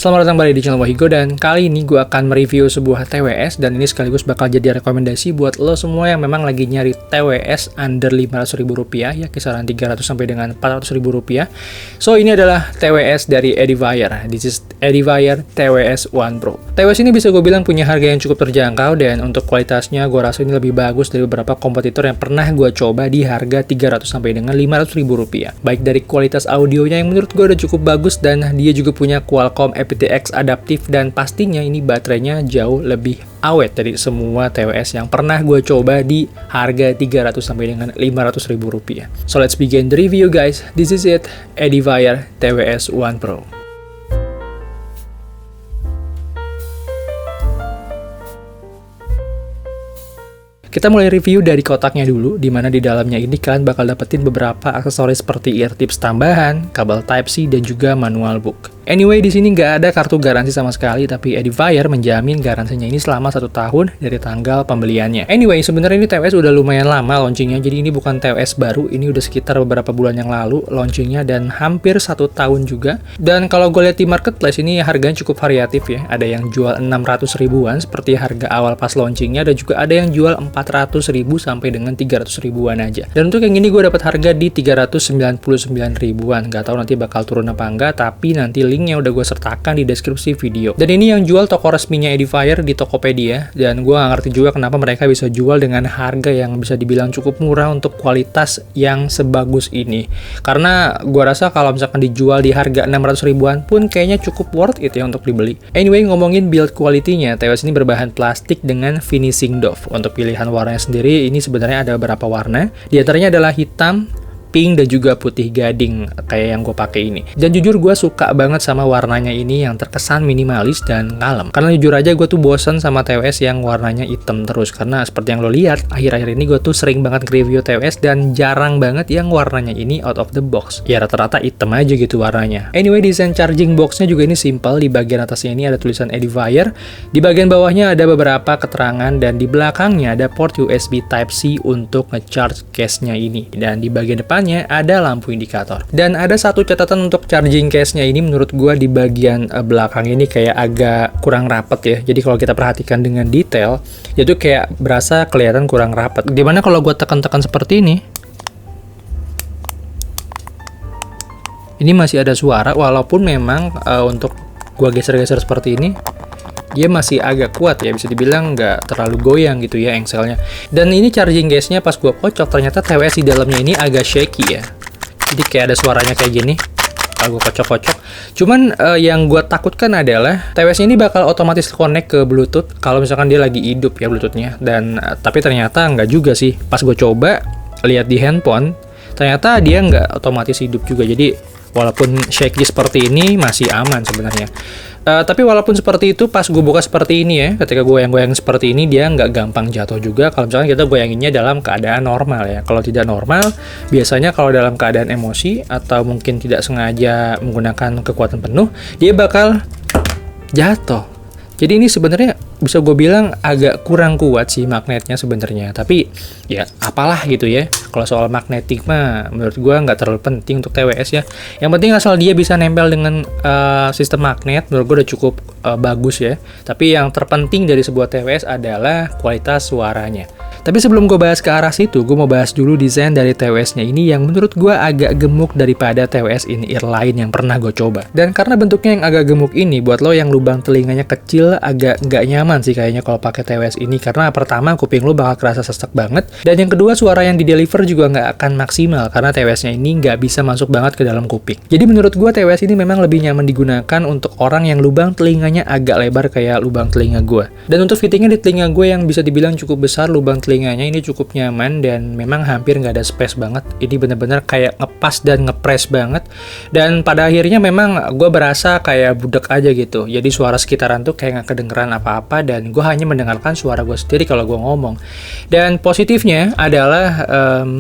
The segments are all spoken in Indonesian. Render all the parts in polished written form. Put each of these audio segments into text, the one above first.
Selamat datang kembali di channel Wahigo, dan kali ini gue akan mereview sebuah TWS, dan ini sekaligus bakal jadi rekomendasi buat lo semua yang memang lagi nyari TWS under Rp500.000 ya, kisaran 300 sampai dengan Rp400.000. So ini adalah TWS dari Edifier. This is Edifier TWS One Pro. TWS ini bisa gue bilang punya harga yang cukup terjangkau, dan untuk kualitasnya gue rasa ini lebih bagus dari beberapa kompetitor yang pernah gue coba di harga 300 sampai dengan Rp500.000. Baik dari kualitas audionya yang menurut gue udah cukup bagus, dan dia juga punya Qualcomm aptX adaptif, dan pastinya ini baterainya jauh lebih awet dari semua TWS yang pernah gue coba di harga 300 sampai dengan Rp500.000. So let's begin the review guys. This is it, Edifier TWS One Pro. Kita mulai review dari kotaknya dulu, di mana di dalamnya ini kalian bakal dapetin beberapa aksesoris seperti ear tips tambahan, kabel Type-C, dan juga manual book. Anyway, di sini nggak ada kartu garansi sama sekali, tapi Edifier menjamin garansinya ini selama 1 tahun dari tanggal pembeliannya. Anyway, sebenarnya ini TWS udah lumayan lama launchingnya, jadi ini bukan TWS baru, ini udah sekitar beberapa bulan yang lalu launchingnya, dan hampir 1 tahun juga. Dan kalau gue lihat di marketplace ini harganya cukup variatif ya, ada yang jual 600 ribuan seperti harga awal pas launchingnya, dan juga ada yang jual 400 ribu sampai dengan 300 ribuan aja. Dan untuk yang ini gue dapat harga di 399 ribuan. Gak tahu nanti bakal turun apa enggak, tapi nanti linknya udah gue sertakan di deskripsi video. Dan ini yang jual toko resminya Edifier di Tokopedia, dan gue gak ngerti juga kenapa mereka bisa jual dengan harga yang bisa dibilang cukup murah untuk kualitas yang sebagus ini. Karena gue rasa kalau misalkan dijual di harga 600 ribuan pun kayaknya cukup worth it ya untuk dibeli. Anyway, ngomongin build quality-nya, TWS ini berbahan plastik dengan finishing doff. Untuk pilihan warnanya sendiri, ini sebenarnya ada beberapa warna. Di antaranya adalah hitam, pink, dan juga putih gading kayak yang gue pakai ini. Dan jujur gue suka banget sama warnanya ini yang terkesan minimalis dan kalem. Karena jujur aja gue tuh bosen sama TWS yang warnanya hitam terus. Karena seperti yang lo lihat, akhir-akhir ini gue tuh sering banget review TWS dan jarang banget yang warnanya ini out of the box. Ya rata-rata hitam aja gitu warnanya. Anyway, desain charging boxnya juga ini simple. Di bagian atasnya ini ada tulisan Edifier. Di bagian bawahnya ada beberapa keterangan, dan di belakangnya ada port USB Type-C untuk nge-charge case-nya ini. Dan di bagian depan ada lampu indikator. Dan ada satu catatan untuk charging case-nya ini, menurut gua di bagian belakang ini kayak agak kurang rapat ya. Jadi kalau kita perhatikan dengan detail, itu kayak berasa kelihatan kurang rapat. Dimana kalau gua tekan-tekan seperti ini masih ada suara, walaupun memang untuk gua geser-geser seperti ini, dia masih agak kuat ya, bisa dibilang nggak terlalu goyang gitu ya engselnya. Dan ini charging case-nya pas gua kocok, ternyata TWS di dalamnya ini agak shaky ya. Jadi kayak ada suaranya kayak gini kalau gua kocok-kocok. Cuman yang gua takutkan adalah TWS ini bakal otomatis connect ke Bluetooth kalau misalkan dia lagi hidup ya Bluetooth-nya. Dan tapi ternyata nggak juga sih. Pas gua coba lihat di handphone, ternyata dia nggak otomatis hidup juga. Jadi walaupun shaky seperti ini masih aman sebenarnya. Tapi walaupun seperti itu, pas gue buka seperti ini ya, ketika gue goyang-goyang seperti ini, dia nggak gampang jatuh juga kalau misalkan kita goyanginnya dalam keadaan normal ya. Kalau tidak normal, biasanya kalau dalam keadaan emosi atau mungkin tidak sengaja menggunakan kekuatan penuh, dia bakal jatuh. Jadi ini sebenarnya bisa gue bilang agak kurang kuat sih magnetnya sebenarnya. Tapi ya apalah gitu ya. Kalau soal magnetik mah menurut gue nggak terlalu penting untuk TWS ya. Yang penting asal dia bisa nempel dengan sistem magnet, menurut gue udah cukup bagus ya. Tapi yang terpenting dari sebuah TWS adalah kualitas suaranya. Tapi sebelum gue bahas ke arah situ, gue mau bahas dulu desain dari TWS-nya ini yang menurut gue agak gemuk daripada TWS in-ear lain yang pernah gue coba. Dan karena bentuknya yang agak gemuk ini, buat lo yang lubang telinganya kecil, agak nggak nyaman sih kayaknya kalau pakai TWS ini. Karena pertama, kuping lo bakal kerasa sesek banget. Dan yang kedua, suara yang di-deliver juga nggak akan maksimal karena TWS-nya ini nggak bisa masuk banget ke dalam kuping. Jadi menurut gue TWS ini memang lebih nyaman digunakan untuk orang yang lubang telinganya agak lebar kayak lubang telinga gue. Dan untuk fittingnya di telinga gue yang bisa dibilang cukup besar, lubang telinganya ini cukup nyaman dan memang hampir nggak ada space banget. Ini bener-bener kayak ngepas dan ngepres banget. Dan pada akhirnya memang gue berasa kayak budek aja gitu. Jadi suara sekitaran tuh kayak nggak kedengeran apa-apa, dan gue hanya mendengarkan suara gue sendiri kalau gue ngomong. Dan positifnya adalah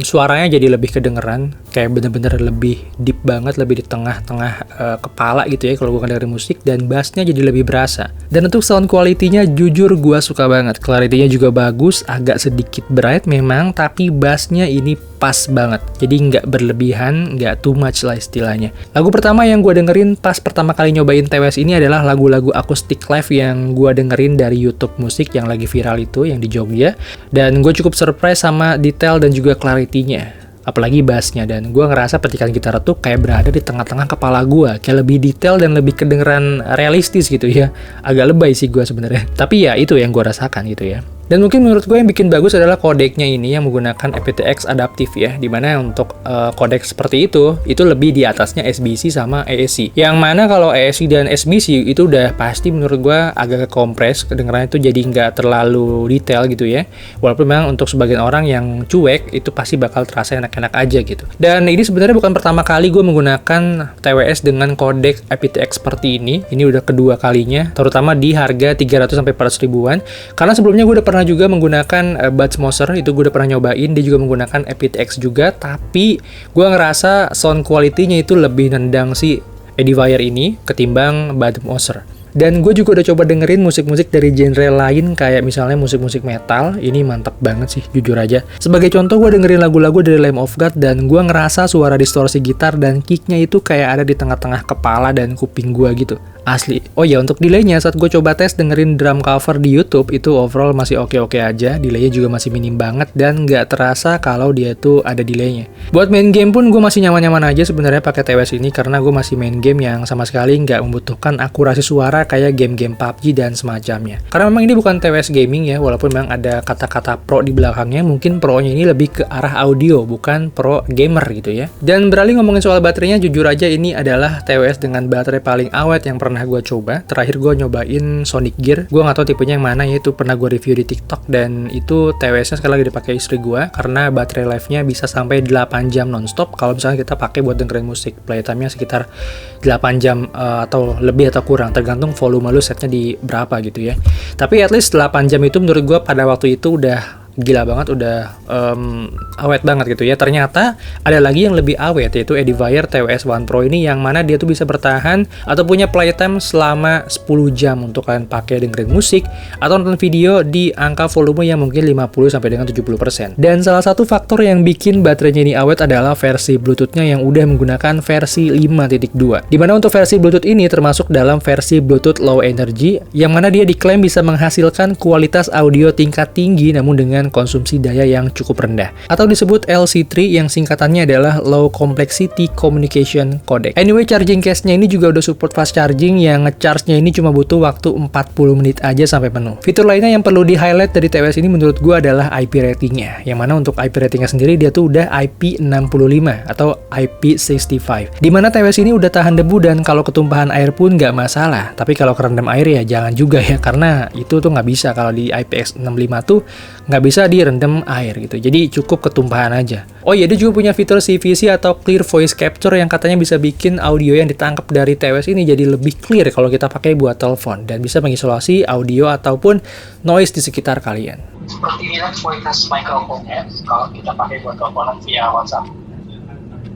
suaranya jadi lebih kedengeran. kayak bener-bener lebih deep banget, lebih di tengah-tengah kepala gitu ya kalau gue dengerin musik, dan bassnya jadi lebih berasa. Dan untuk sound quality-nya jujur gue suka banget, clarity-nya juga bagus, agak sedikit bright memang, tapi bassnya ini pas banget, jadi nggak berlebihan, nggak too much lah istilahnya. Lagu pertama yang gue dengerin pas pertama kali nyobain TWS ini adalah lagu-lagu akustik live yang gue dengerin dari YouTube musik yang lagi viral itu, yang di Jogja, dan gue cukup surprise sama detail dan juga clarity-nya, apalagi bassnya. Dan gue ngerasa petikan gitar tuh kayak berada di tengah-tengah kepala gue, kayak lebih detail dan lebih kedengeran realistis gitu ya. Agak lebay sih gue sebenarnya, tapi ya itu yang gue rasakan gitu ya. Dan mungkin menurut gue yang bikin bagus adalah kodeknya ini yang menggunakan aptX adaptif ya, dimana untuk kodek seperti itu lebih di atasnya SBC sama AAC. Yang mana kalau AAC dan SBC itu udah pasti menurut gue agak kompres, kedengarannya itu jadi nggak terlalu detail gitu ya. Walaupun memang untuk sebagian orang yang cuek itu pasti bakal terasa enak-enak aja gitu. Dan ini sebenarnya bukan pertama kali gue menggunakan TWS dengan kodek aptX seperti ini udah kedua kalinya, terutama di harga 300-400 ribuan. Karena sebelumnya gue udah pernah juga menggunakan Buds Moser, itu gue udah pernah nyobain, dia juga menggunakan aptX juga, tapi gue ngerasa sound quality-nya itu lebih nendang si Edifier ini ketimbang Buds Moser. Dan gue juga udah coba dengerin musik-musik dari genre lain, kayak misalnya musik-musik metal, ini mantap banget sih, jujur aja. Sebagai contoh, gue dengerin lagu-lagu dari Lamb of God, dan gue ngerasa suara distorsi gitar dan kicknya itu kayak ada di tengah-tengah kepala dan kuping gue gitu. Asli. Oh ya, untuk delaynya saat gue coba tes dengerin drum cover di YouTube, itu overall masih oke-oke aja, delaynya juga masih minim banget, dan nggak terasa kalau dia tuh ada delaynya. Buat main game pun gue masih nyaman-nyaman aja sebenarnya pakai TWS ini, karena gue masih main game yang sama sekali nggak membutuhkan akurasi suara kayak game-game PUBG dan semacamnya. Karena memang ini bukan TWS gaming ya, walaupun memang ada kata-kata pro di belakangnya, mungkin pro-nya ini lebih ke arah audio, bukan pro gamer gitu ya. Dan beralih ngomongin soal baterainya, jujur aja ini adalah TWS dengan baterai paling awet yang pernah gue coba. Terakhir gue nyobain Sonic Gear, gue nggak tahu tipenya yang mana ya, itu pernah gue review di TikTok, dan itu TWS-nya sekali lagi dipakai istri gue, karena baterai life-nya bisa sampai 8 jam nonstop kalau misalnya kita pakai buat dengerin musik. Playtime-nya sekitar 8 jam atau lebih atau kurang, tergantung volume lu setnya di berapa gitu ya. Tapi at least 8 jam itu menurut gue pada waktu itu udah gila banget, udah awet banget gitu ya. Ternyata ada lagi yang lebih awet, yaitu Edifier TWS One Pro ini, yang mana dia tuh bisa bertahan atau punya playtime selama 10 jam untuk kalian pakai dengerin musik atau nonton video di angka volume yang mungkin 50 sampai dengan 70%. Dan salah satu faktor yang bikin baterainya ini awet adalah versi Bluetooth-nya yang udah menggunakan versi 5.2. Dimana untuk versi Bluetooth ini termasuk dalam versi Bluetooth Low Energy, yang mana dia diklaim bisa menghasilkan kualitas audio tingkat tinggi namun dengan konsumsi daya yang cukup rendah, atau disebut LC3 yang singkatannya adalah Low Complexity Communication Codec. Anyway, charging case-nya ini juga udah support fast charging, yang nge-charge-nya ini cuma butuh waktu 40 menit aja sampai penuh. Fitur lainnya yang perlu di-highlight dari TWS ini menurut gue adalah IP ratingnya, yang mana untuk IP ratingnya sendiri dia tuh udah IP65 atau IP65, dimana TWS ini udah tahan debu dan kalau ketumpahan air pun nggak masalah. Tapi kalau kerendam air ya jangan juga ya, karena itu tuh nggak bisa. Kalau di IPX65 tuh nggak bisa direndam air gitu, jadi cukup ketumpahan aja. Oh iya, dia juga punya fitur CVC atau Clear Voice Capture yang katanya bisa bikin audio yang ditangkap dari TWS ini jadi lebih clear kalau kita pakai buat telepon, dan bisa mengisolasi audio ataupun noise di sekitar kalian. Seperti inilah kualitas mikrofonnya kalau kita pakai buat teleponan via WhatsApp.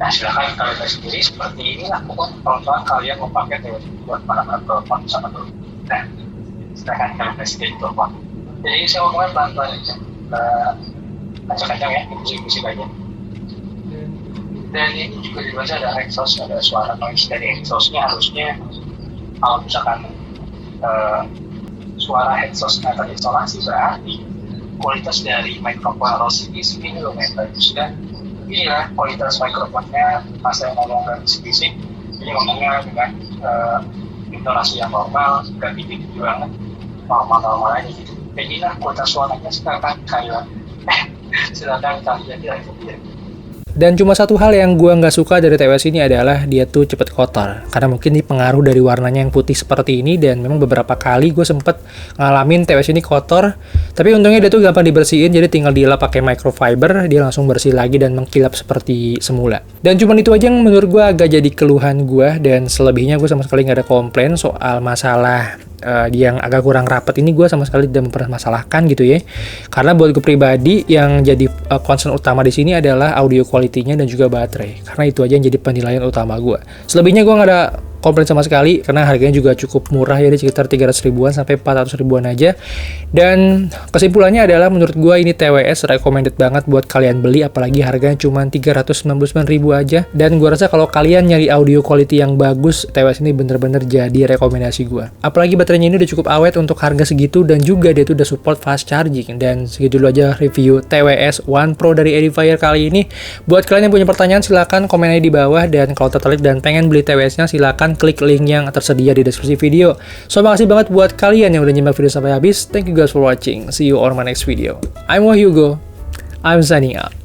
Nah, silahkan kalian lihat sendiri, seperti inilah pokoknya kalau kalian mau pakai TWS buat para telepon sama telepon. Nah, silahkan kalian lihat sendiri telepon. Jadi saya ngomongnya pelan-pelan aja, acak-acak ya, musik-musik aja. Dan ini juga dibaca ada exhaust, ada suara noise dari exhaustnya. Harusnya kalau misalkan suara exhaustnya terisolasi, berarti kualitas dari mikrofon ROCDC ini lumayan bagus. Dan inilah kualitas mikrofonnya pas saya ngomong dari bisik, ini ngomongnya dengan intonasi yang normal, gak tinggi banget, normal-normal aja gitu. Inilah kualitas suaranya, silakan kalian lihat sendiri. Dan cuma satu hal yang gue nggak suka dari TWS ini adalah dia tuh cepet kotor. Karena mungkin ini pengaruh dari warnanya yang putih seperti ini, dan memang beberapa kali gue sempet ngalamin TWS ini kotor. Tapi untungnya dia tuh gampang dibersihin, jadi tinggal dilap pakai microfiber, dia langsung bersih lagi dan mengkilap seperti semula. Dan cuma itu aja yang menurut gue agak jadi keluhan gue, dan selebihnya gue sama sekali nggak ada komplain soal masalah yang agak kurang rapat ini gue sama sekali tidak mempermasalahkan gitu ya. Karena buat gue pribadi yang jadi concern utama di sini adalah audio quality-nya dan juga baterai. Karena itu aja yang jadi penilaian utama gue. Selebihnya gue nggak ada komplain sama sekali karena harganya juga cukup murah ya, di sekitar 300 ribuan sampai 400 ribuan aja. Dan kesimpulannya adalah menurut gue ini TWS recommended banget buat kalian beli, apalagi harganya cuma 399 ribu aja. Dan gue rasa kalau kalian nyari audio quality yang bagus, TWS ini bener-bener jadi rekomendasi gue. Apalagi baterainya ini udah cukup awet untuk harga segitu, dan juga dia tuh udah support fast charging. Dan segitu dulu aja review TWS One Pro dari Edifier kali ini. Buat kalian yang punya pertanyaan silahkan komen aja di bawah, dan kalau tertarik dan pengen beli TWS-nya silahkan klik link yang tersedia di deskripsi video. So, makasih banget buat kalian yang udah nyimak video sampai habis. Thank you guys for watching. See you on my next video. I'm Wahyugo. I'm signing out.